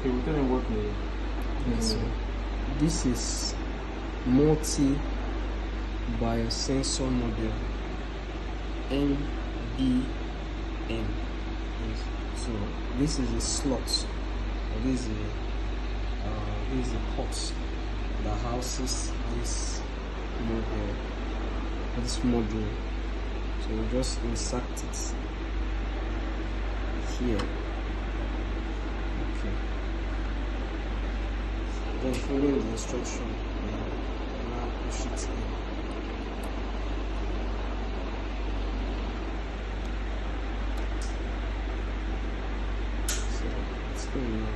Okay, we'll tell me what the. So this is multi-biosensor model, MBM. Yes. So this is a slot, or this is a box that houses this module. So we just insert it here. Okay. Then following the instruction, now push it in. So it's going now.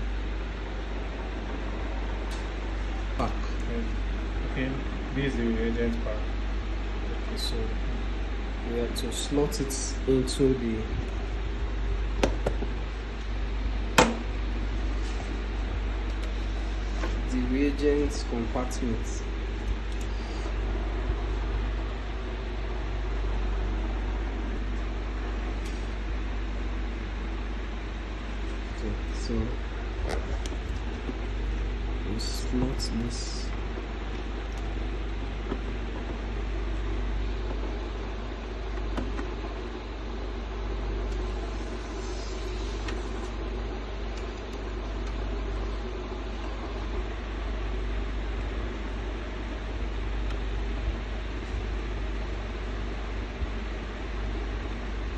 Pack. Okay, this is the reagent pack. Okay, so we have to slot it into the reagent compartment. Okay, so we slot this